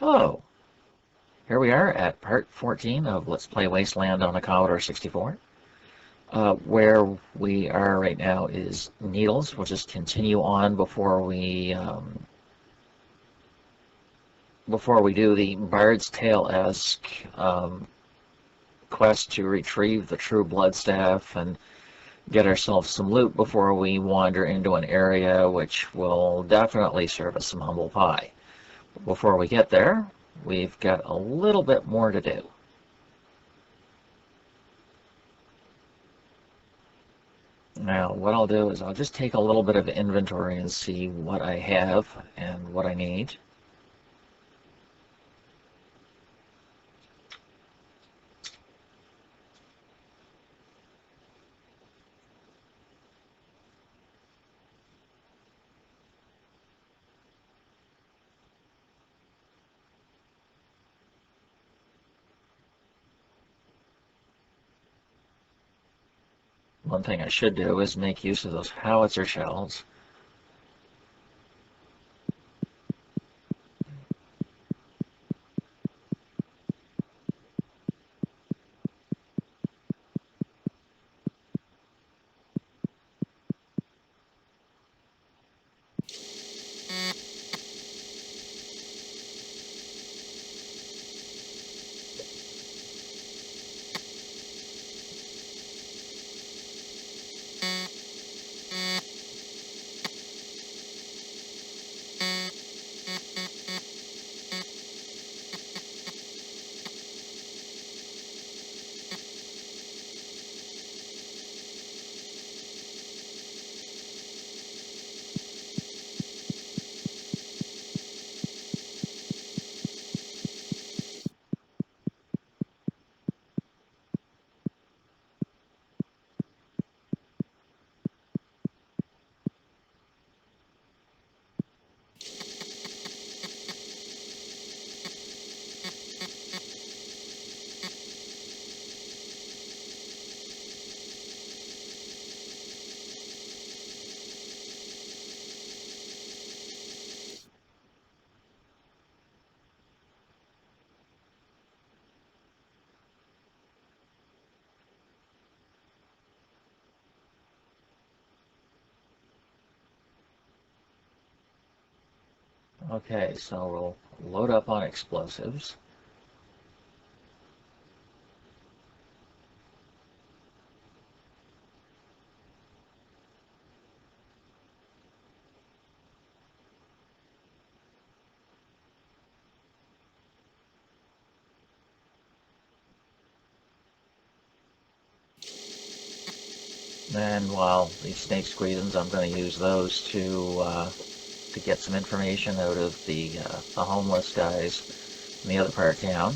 Hello, here we are at part 14 of Let's Play Wasteland on a Commodore 64. Where we are right now is Needles. We'll just continue on before we do the Bard's Tale-esque quest to retrieve the true blood staff and get ourselves some loot before we wander into an area which will definitely serve us some humble pie. Before we get there, we've got a little bit more to do. Now, what I'll do is I'll just take a little bit of inventory and see what I have and what I need. One thing I should do is make use of those howitzer shells. Okay, so we'll load up on explosives. And while these snake squeezins, I'm going to use those to get some information out of the homeless guys in the other part of town.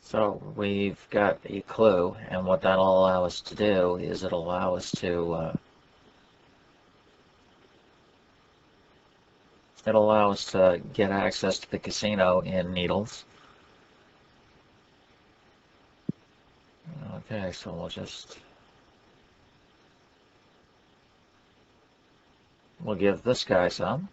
So we've got a clue, and what that'll allow us to do is it'll allow us to get access to the casino in Needles. Okay, so we'll just We'll give this guy some.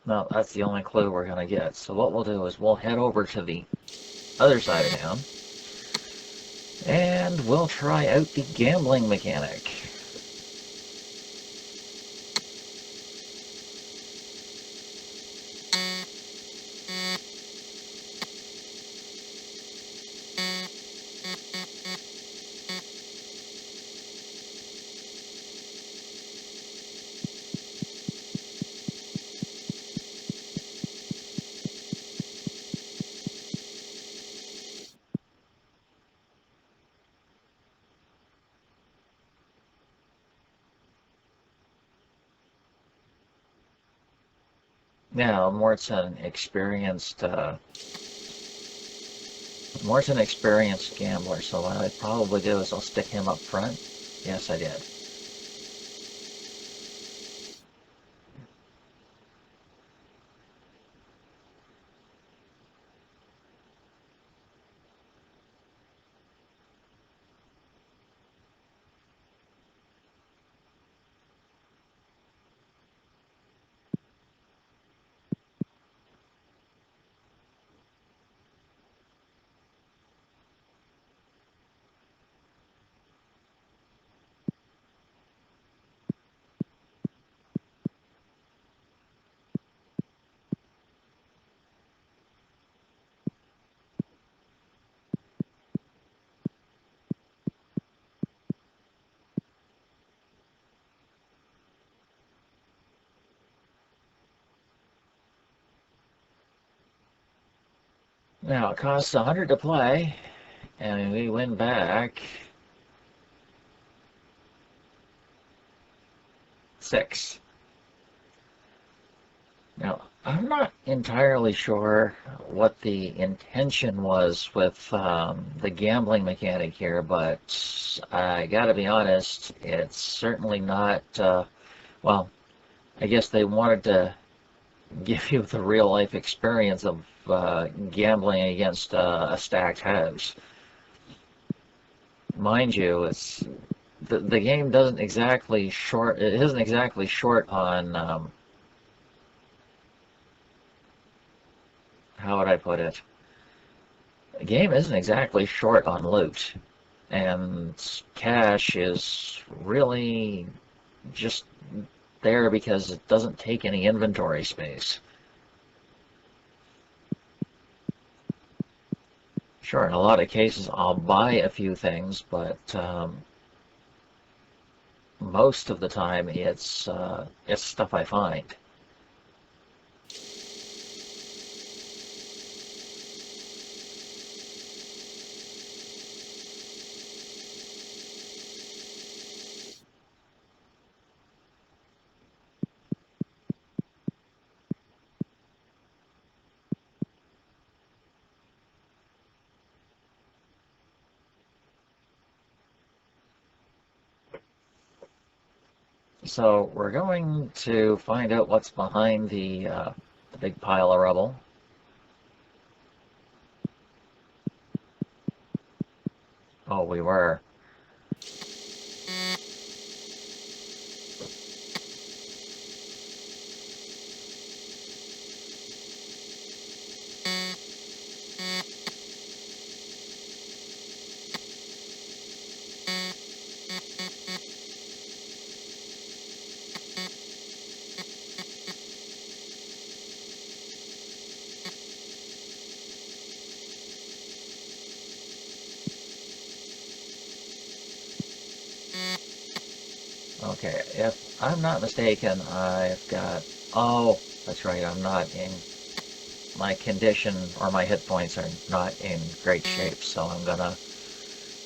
No, that's the only clue we're going to get. So what we'll do is we'll head over to the other side of town, and we'll try out the gambling mechanic. Now, Mort's an experienced gambler, so what I'd probably do is I'll stick him up front. Yes, I did. Now, it costs 100 to play, and we win back 6. Now, I'm not entirely sure what the intention was with the gambling mechanic here, but I gotta be honest, it's certainly not, well, I guess they wanted to give you the real life experience of gambling against a stacked house. Mind you, it's the game doesn't exactly short. It isn't exactly short on how would I put it? The game isn't exactly short on loot, and cash is really just there because it doesn't take any inventory space. Sure, in a lot of cases I'll buy a few things, but most of the time it's stuff I find. So we're going to find out what's behind the big pile of rubble. Oh, we were. Okay, if I'm not mistaken, I've got... Oh, that's right, I'm not in... My condition or my hit points are not in great shape, so I'm gonna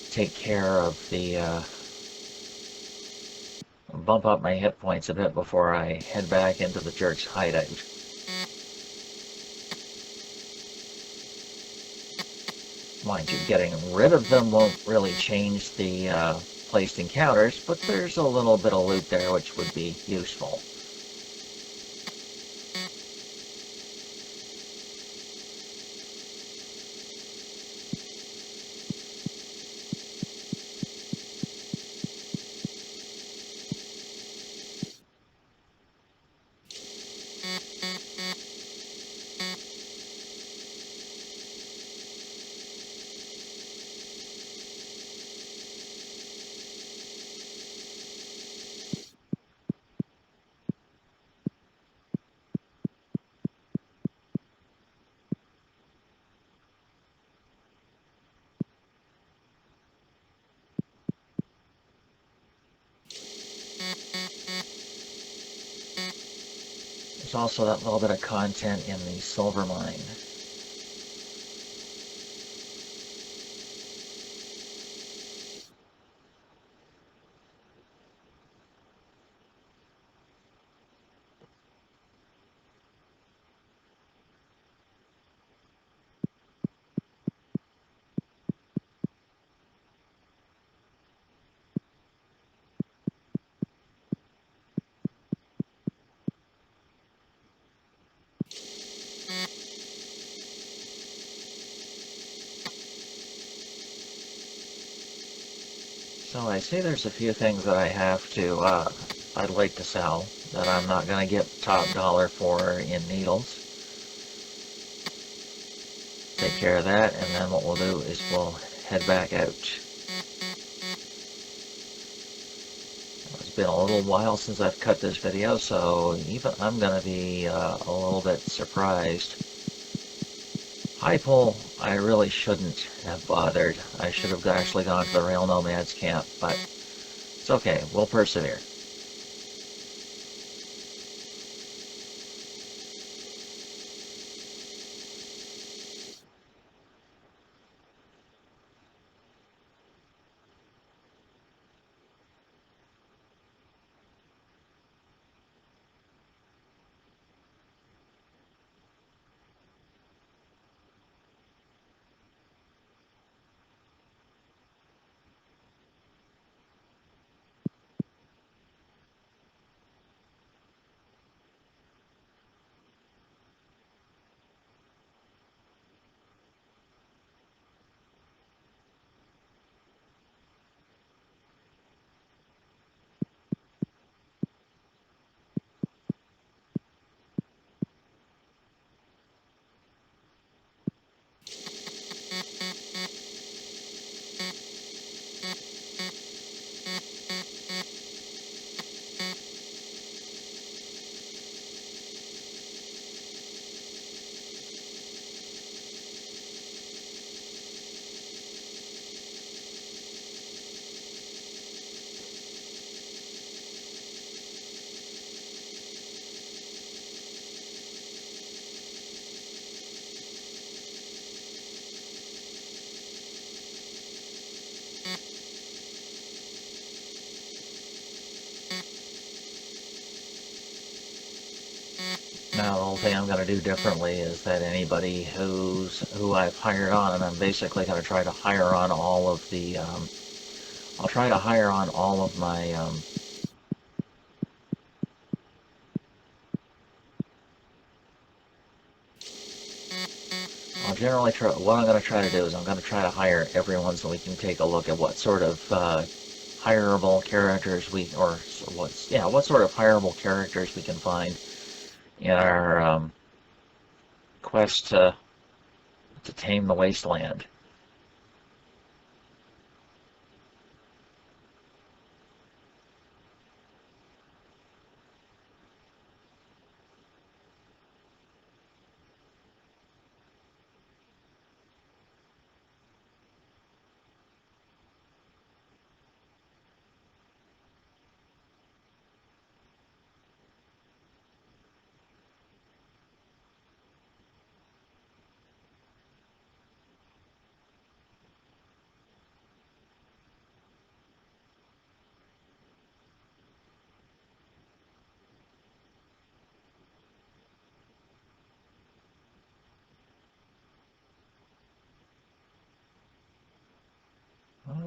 take care of the... bump up my hit points a bit before I head back into the jerk's hideout. Mind you, getting rid of them won't really change the placed encounters, but there's a little bit of loot there which would be useful. there's also that little bit of content in the silver mine. So I see there's a few things that I have to, I'd like to sell that I'm not going to get top dollar for in needles. Take care of that, and then what we'll do is we'll head back out. It's been a little while since I've cut this video, so even I'm going to be a little bit surprised. High pole, I really shouldn't have bothered. I should have actually gone to the Rail Nomads camp, but it's okay, we'll persevere. Now, the whole thing I'm going to do differently is that anybody who I've hired on, and I'm basically going to try to hire on all of the, I'll try to hire on all of my, I'll generally try, what I'm going to try to do is I'm going to try to hire everyone so we can take a look at what sort of hireable characters what sort of hireable characters we can find in our quest to tame the Wasteland.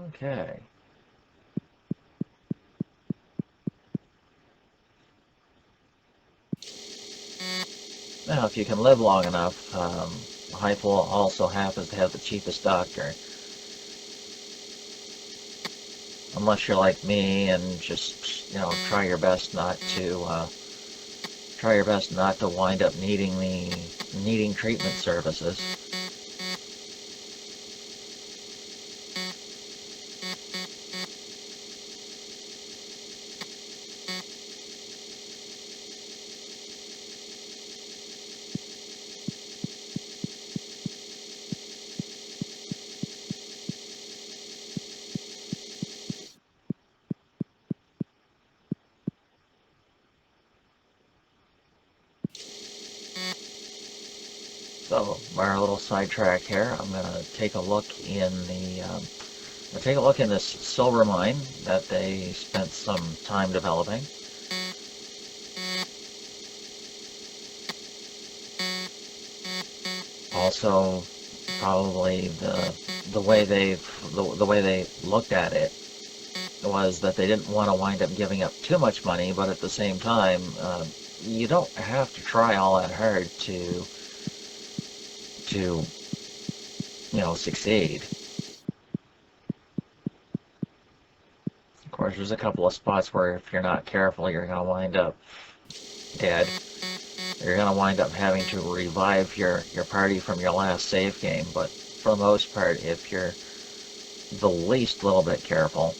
Okay. Now, if you can live long enough, Hypel also happens to have the cheapest doctor. Unless you're like me and just, try your best not to wind up needing treatment services. So, our little sidetrack here. I'm going to take a look in the take a look in this silver mine that they spent some time developing. Also, probably the way they looked at it was that they didn't want to wind up giving up too much money, but at the same time, you don't have to try all that hard to succeed. Of course, there's a couple of spots where if you're not careful, you're going to wind up dead. You're going to wind up having to revive your party from your last save game, but for the most part, if you're the least little bit careful,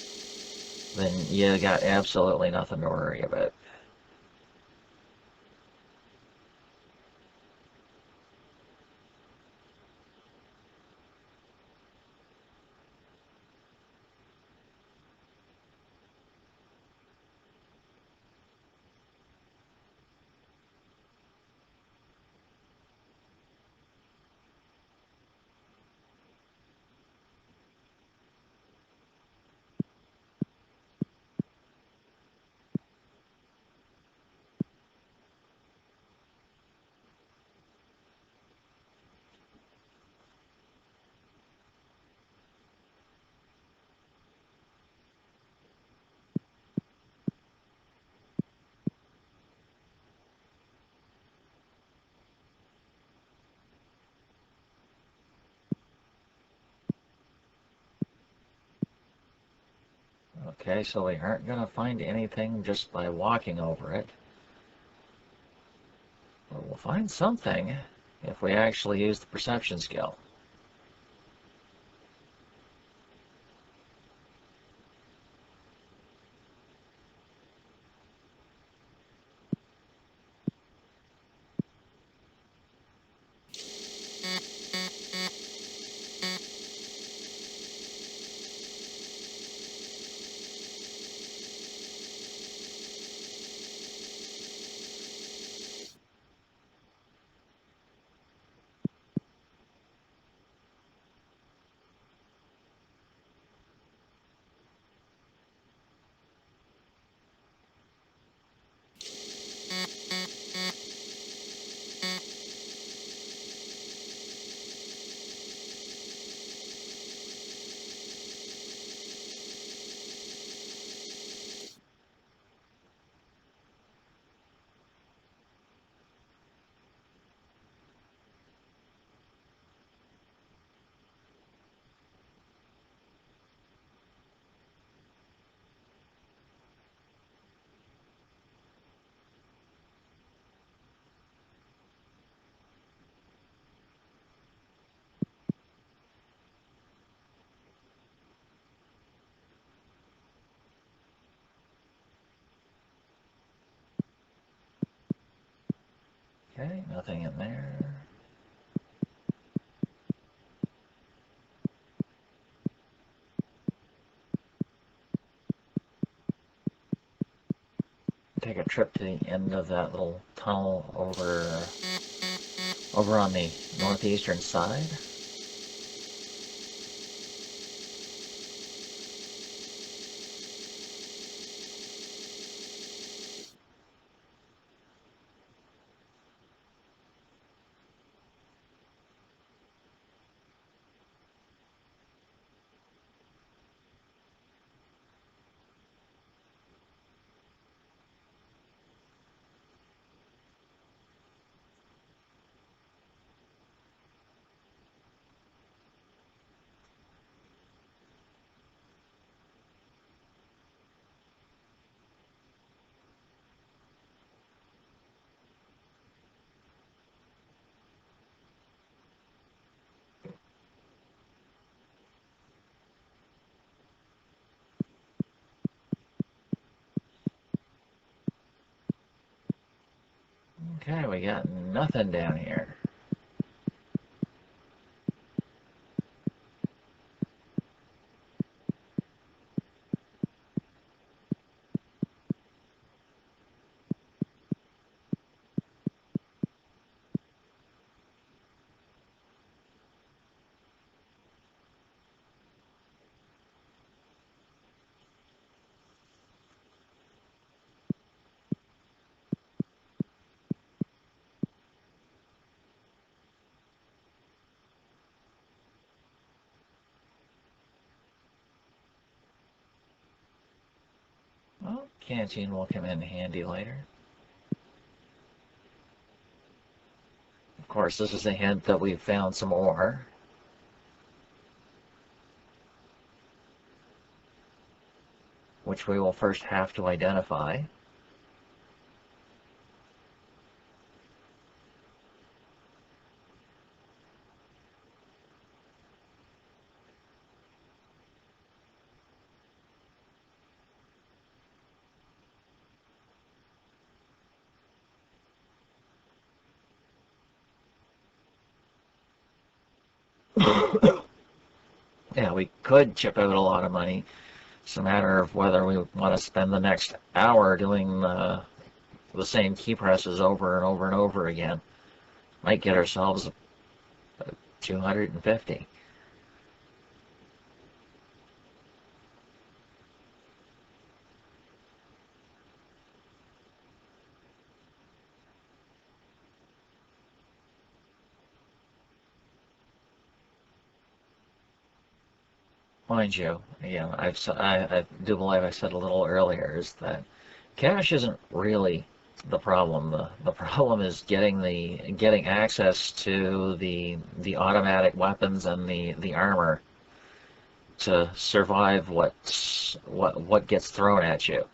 then you got absolutely nothing to worry about. Okay, so we aren't going to find anything just by walking over it. But we'll find something if we actually use the perception skill. Okay, nothing in there. Take a trip to the end of that little tunnel over on the northeastern side. Okay, we got nothing down here. Canteen will come in handy later. Of course, this is a hint that we've found some ore, which we will first have to identify. Yeah, we could chip out a lot of money. It's a matter of whether we want to spend the next hour doing the same key presses over and over and over again. Might get ourselves 250. Mind you, again, I do believe I said a little earlier is that cash isn't really the problem. The problem is getting access to the automatic weapons and the armor to survive what gets thrown at you.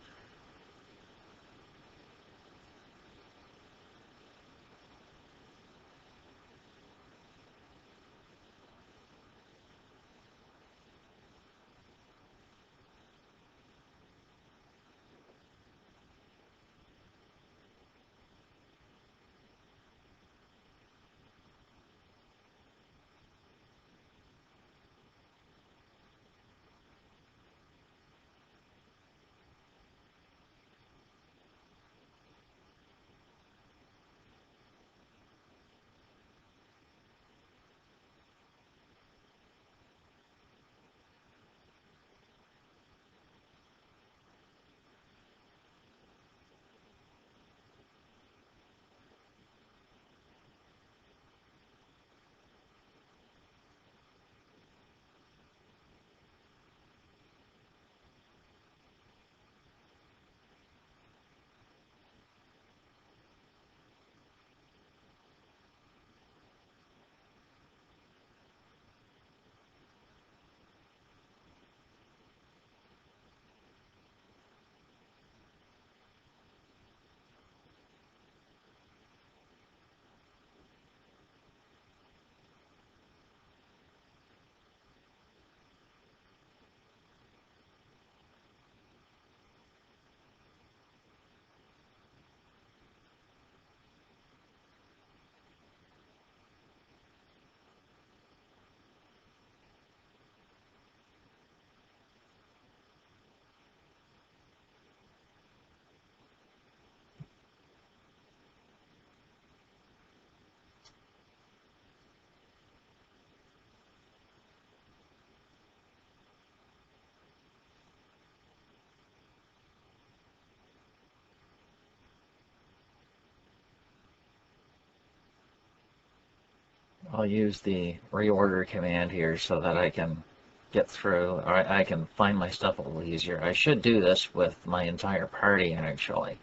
I'll use the reorder command here so that I can get through, or I can find my stuff a little easier. I should do this with my entire party, actually.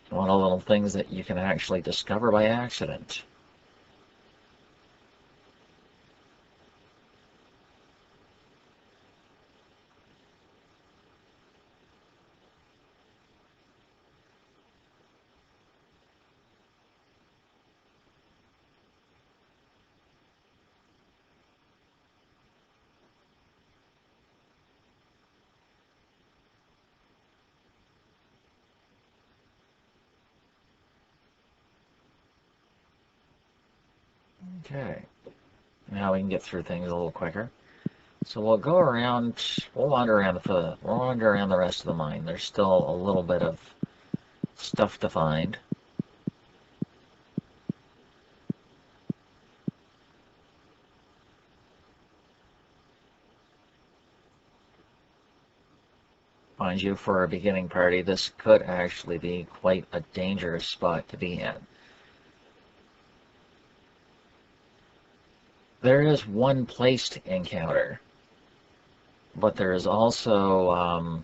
One of the little things that you can actually discover by accident. Okay, now we can get through things a little quicker. So we'll go around, we'll wander around the rest of the mine. There's still a little bit of stuff to find. Mind you, for a beginning party, this could actually be quite a dangerous spot to be in. There is one place to encounter. but there is also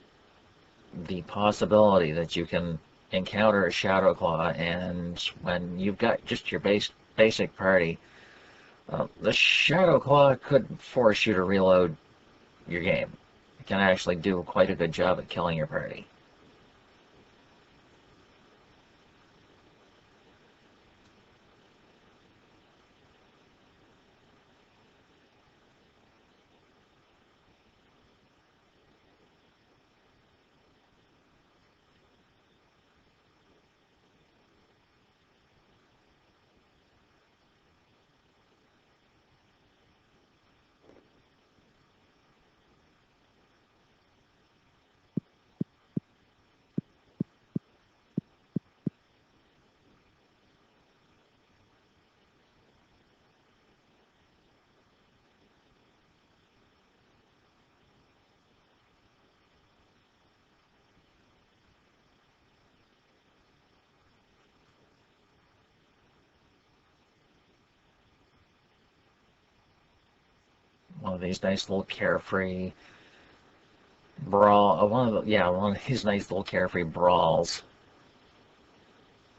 the possibility that you can encounter a shadow claw, and when you've got just your basic party, the shadow claw could force you to reload your game. It can actually do quite a good job at killing your party. One of these nice little carefree one of these nice little carefree brawls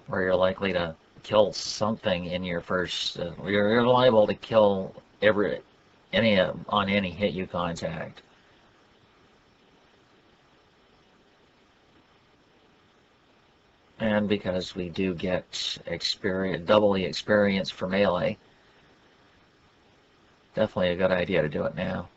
where you're likely to kill something in your first. You're liable to kill any hit you contact. And because we do get doubly experience for melee, definitely a good idea to do it now.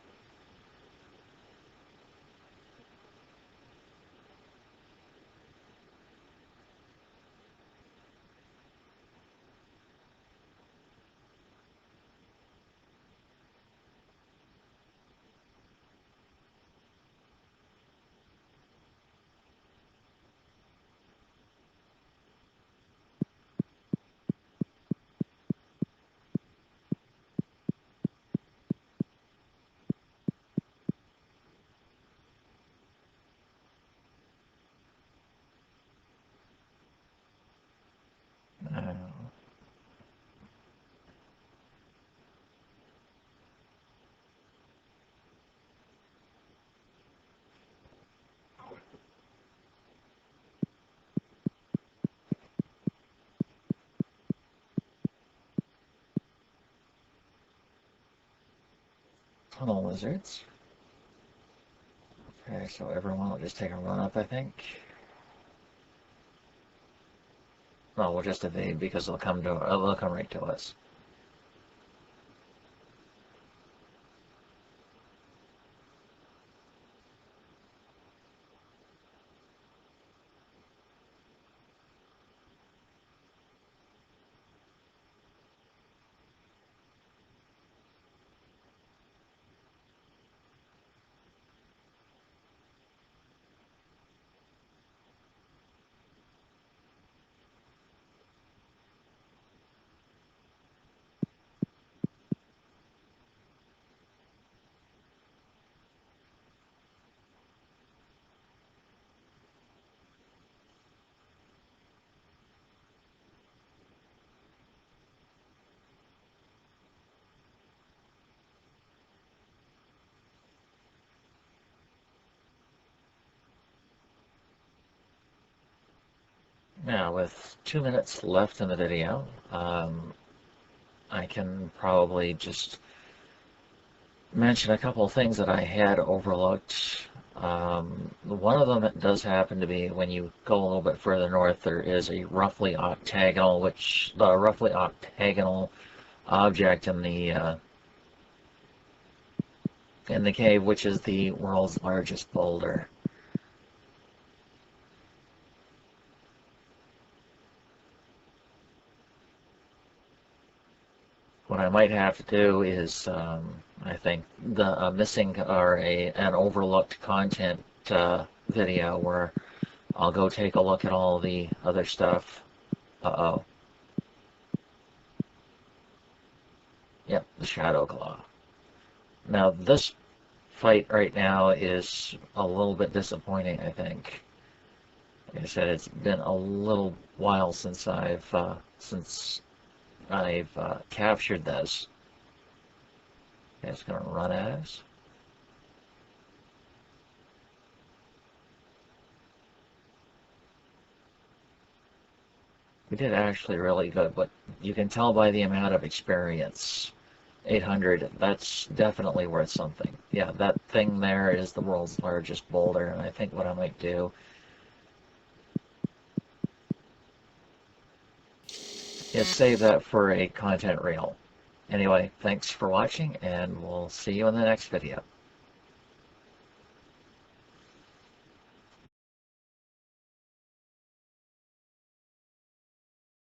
Tunnel lizards. Okay, so everyone will just take a run up, I think. No, we'll just evade because they'll come right to us. Now, with 2 minutes left in the video, I can probably just mention a couple of things that I had overlooked. One of them does happen to be when you go a little bit further north, there is a roughly octagonal object in the cave, which is the world's largest boulder. What I might have to do is, I think, missing or an overlooked content video where I'll go take a look at all the other stuff. Uh-oh. Yep, the Shadow Claw. Now, this fight right now is a little bit disappointing, I think. Like I said, it's been a little while since I've captured this. Okay, it's going to run at us. We did actually really good, but you can tell by the amount of experience. 800, that's definitely worth something. Yeah, that thing there is the world's largest boulder, and I think what I might do is save that for a content reel. Anyway, thanks for watching, and we'll see you in the next video.